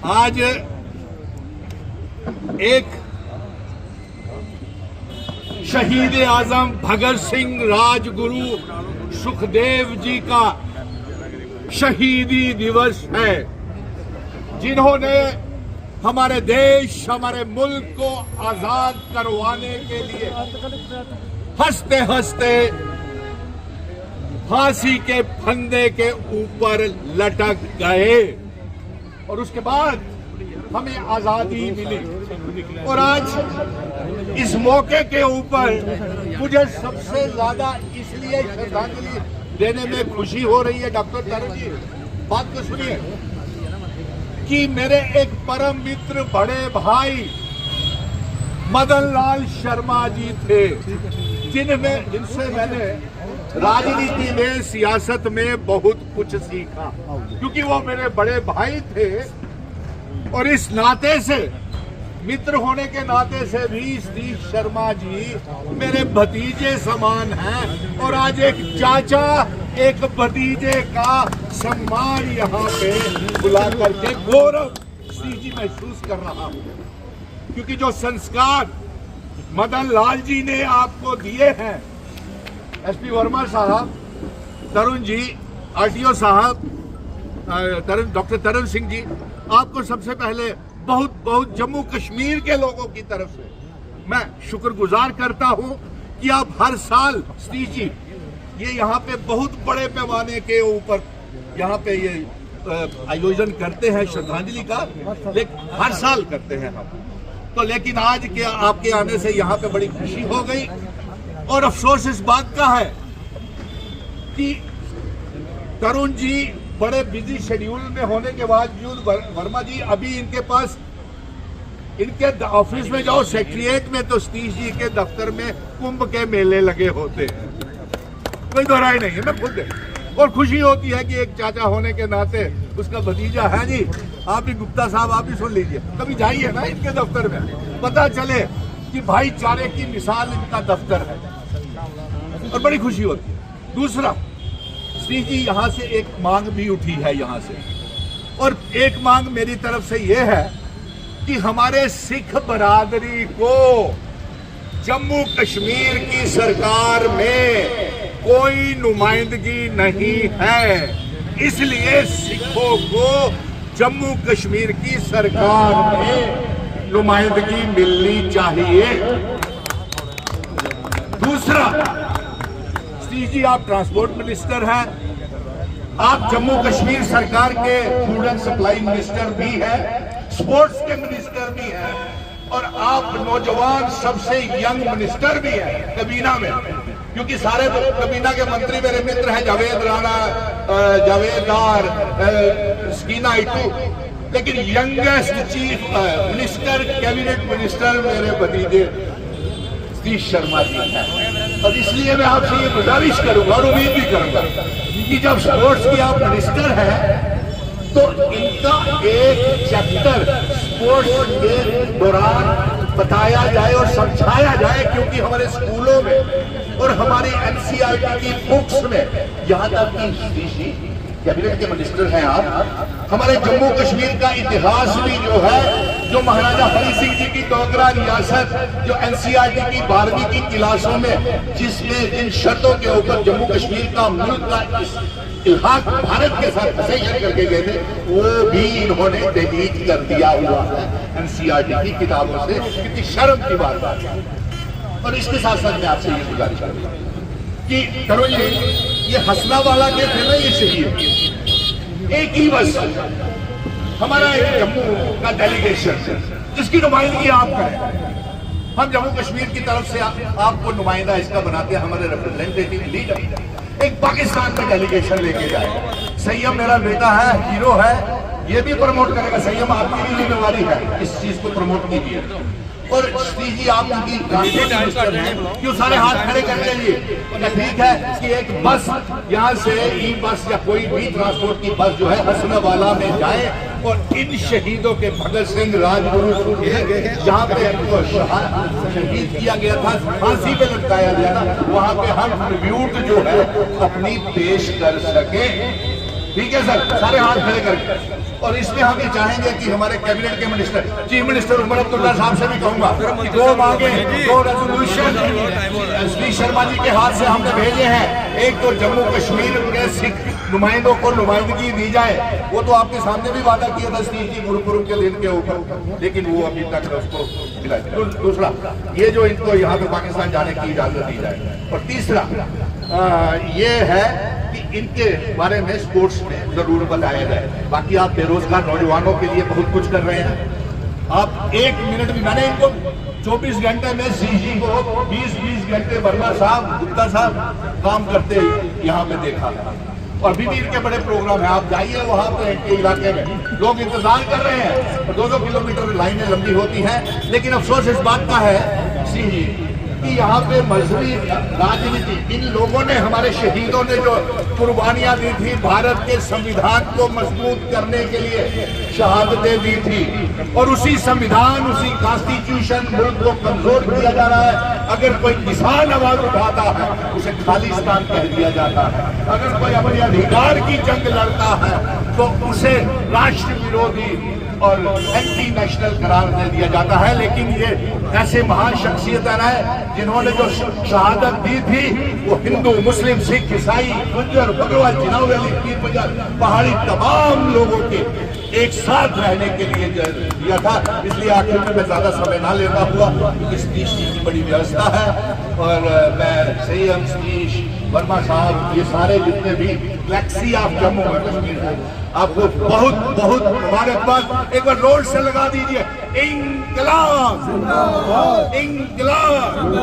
आज एक शहीद आजम भगत सिंह, राजगुरु सुखदेव जी का शहीदी दिवस है, जिन्होंने हमारे देश, हमारे मुल्क को आजाद करवाने के लिए हंसते हंसते फांसी के फंदे के ऊपर लटक गए और उसके बाद हमें आजादी मिली। और आज इस मौके के ऊपर मुझे सबसे ज्यादा इसलिए श्रद्धांजलि देने में खुशी हो रही है, डॉक्टर तरुण जी, बात तो सुनिए, कि मेरे एक परम मित्र, बड़े भाई मदन लाल शर्मा जी थे, जिनसे मैंने राजनीति में, सियासत में बहुत कुछ सीखा, क्योंकि वो मेरे बड़े भाई थे। और इस नाते से, मित्र होने के नाते से भी सतीश शर्मा जी मेरे भतीजे समान हैं। और आज एक चाचा, एक भतीजे का सम्मान यहाँ पे बुला करके गौरव सतीश जी महसूस कर रहा हूँ, क्योंकि जो संस्कार मदन लाल जी ने आपको दिए हैं, एसपी वर्मा साहब, तरुण जी, आरटीओ साहब, डॉक्टर तरुण सिंह जी, आपको सबसे पहले बहुत बहुत जम्मू कश्मीर के लोगों की तरफ से मैं शुक्रगुजार करता हूं कि आप हर साल, सतीश जी, ये यहाँ पे बहुत बड़े पैमाने के ऊपर यहाँ पे ये आयोजन करते हैं श्रद्धांजलि का, लेकिन हर साल करते हैं हम तो। लेकिन आज के आपके आने से यहाँ पे बड़ी खुशी हो गई। और अफसोस इस बात का है कि तरुण जी बड़े बिजी शेड्यूल में होने के बावजूद, वर्मा जी, अभी इनके पास, इनके ऑफिस में जाओ, सेक्रेटरिएट में, तो सतीश जी के दफ्तर में कुंभ के मेले लगे होते हैं, कोई दोहराई नहीं है, मैं खुद है। और खुशी होती है कि एक चाचा होने के नाते उसका भतीजा है जी। आप भी, गुप्ता साहब, आप भी सुन लीजिए, कभी जाइए ना इनके दफ्तर में, पता चले कि भाईचारे की मिसाल इनका दफ्तर है, और बड़ी खुशी होती है। दूसरा, सतीश जी, यहाँ से एक मांग भी उठी है यहाँ से, और एक मांग मेरी तरफ से ये है कि हमारे सिख बरादरी को जम्मू कश्मीर की सरकार में कोई नुमाइंदगी नहीं है, इसलिए सिखों को जम्मू कश्मीर की सरकार में नुमाइंदगी मिलनी चाहिए। दूसरा, सतीश जी, आप ट्रांसपोर्ट मिनिस्टर हैं, आप जम्मू कश्मीर सरकार के फूड एंड सप्लाई मिनिस्टर भी हैं, स्पोर्ट्स के मिनिस्टर भी हैं, और आप नौजवान सबसे यंग मिनिस्टर भी हैं कबीना में, क्योंकि सारे कबीना के मंत्री मेरे मित्र हैं, जावेद राणा, जावेदार, स्कीना इटू, लेकिन youngest chief minister, cabinet minister मेरे भतीजे सतीश शर्मा जी हैं। और इसलिए मैं आपसे ये गुजारिश करूंगा और उम्मीद भी करूंगा कि जब स्पोर्ट्स की आप मिनिस्टर हैं तो इनका एक चैप्टर स्पोर्ट्स के दौरान बताया जाए और समझाया जाए, क्योंकि हमारे स्कूलों में और हमारी एनसीईआरटी की बुक्स में, यहाँ तक कि कैबिनेट के मिनिस्टर हैं आप, हमारे जम्मू कश्मीर का इतिहास भी जो है, जो महाराजा हरि सिंह जी की डोगरा रियासत, जो एनसीईआरटी की 12वीं की क्लासों में जिसमें जिन शर्तों के ऊपर जम्मू कश्मीर का मुल्क का इल्हाक भारत के साथ सही करके गए थे, वो भी इन्होंने डिलीट कर दिया हुआ है एनसीईआरटी की किताबों से। कितनी शर्म की बात है। और इसके साथ साथ मैं आपसे ये गुजारिश करूंगा कि करो, ये हसना वाला के थे ना, ये शहीद, एक ही बस हमारा एक जम्मू का डेलीगेशन, जिसकी नुमाइंदगी आप करें, हम जम्मू कश्मीर की तरफ से आपको नुमाइंदा इसका बनाते हैं, हमारे रिप्रेजेंटेटिव लीडर एक पाकिस्तान में डेलीगेशन लेके जाए। संयम मेरा बेटा है, हीरो है, ये भी प्रमोट करेगा। संयम आपकी भी जिम्मेवारी है, इस चीज को प्रमोट कीजिए। और सतीश जी, आप क्यों सारे हाथ खड़े कर लीजिए? ठीक है कि एक बस यहाँ से ई बस या कोई भी ट्रांसपोर्ट की बस जो है हसनावाला में जाए और इन शहीदों के, भगत सिंह, राजगुरु, जहाँ पे शहीद किया गया था, फांसी पे लटकाया गया था, वहाँ पे हम ट्रिब्यूट जो है अपनी पेश कर सके। ठीक है सर, सारे हाथ खड़े करके। और इसमें हम ये चाहेंगे कि हमारे कैबिनेट के minister, chief minister Omar Abdullah साहब से भी कहूंगा कि दो मांगे, दो रेजोल्यूशन एसपी शर्मा जी के हाथ से हमने भेजे हैं। एक तो जम्मू कश्मीर के सिख नुमाइंदों को नुमाइंदगी दी जाए, वो तो आपके सामने भी वादा किया था सतीश जी गुरुपुरब के दिन के ऊपर, लेकिन वो अभी तक उसको मिला। दूसरा ये जो इनको यहाँ पे पाकिस्तान जाने की इजाजत दी जाए, और तीसरा ये है कि इनके बारे में स्पोर्ट्स में जरूर बताया जाए। बाकी आप बेरोजगार नौजवानों के लिए बहुत कुछ कर रहे हैं। आप एक मिनट भी, मैंने इनको 24 घंटे में सीजी को 20-20 घंटे वर्मा साहब, गुप्ता साहब काम करते यहाँ पे देखा, और भी इनके बड़े प्रोग्राम है। आप जाइए वहाँ पे के इलाके में, लोग इंतजार कर रहे हैं, 2-2 किलोमीटर लाइनें लंबी होती हैं। लेकिन अफसोस इस बात का है सीजी कि यहाँ पे मजहबी राजनीति, इन लोगों ने, हमारे शहीदों ने जो कुर्बानियां दी थी, भारत के संविधान को मजबूत करने के लिए शहादतें दी थी, और उसी संविधान, उसी कॉन्स्टिट्यूशन मुल्क को कमजोर किया जा रहा है। अगर कोई किसान आवाज उठाता है उसे खालिस्तान कह दिया जाता है, अगर कोई अपने अधिकार की जंग लड़ता है तो उसे राष्ट्र विरोधी और एंटी नेशनल करार दे दिया जाता है। लेकिन ये ऐसे महान शख्सियतें हैं जिन्होंने जो शहादत दी थी, वो हिंदू, मुस्लिम, सिख, ईसाई, गुज्जर, बकरवाल, जिनाव अली, पीर पंजाल, पहाड़ी तमाम लोगों के एक साथ रहने के लिए दिया था। इसलिए आखिर में मैं ज्यादा समय ना लेता हुआ, इस देश की बड़ी व्यवस्था है, और मैं सीएम सतीश वर्मा साहब, ये सारे जितने भी फ्लैक्सी ऑफ जम्मू और कश्मीर है, आपको बहुत बहुत मुबारकबाद। एक बार जोर से लगा दीजिए, इंकलाब, इंकलाब।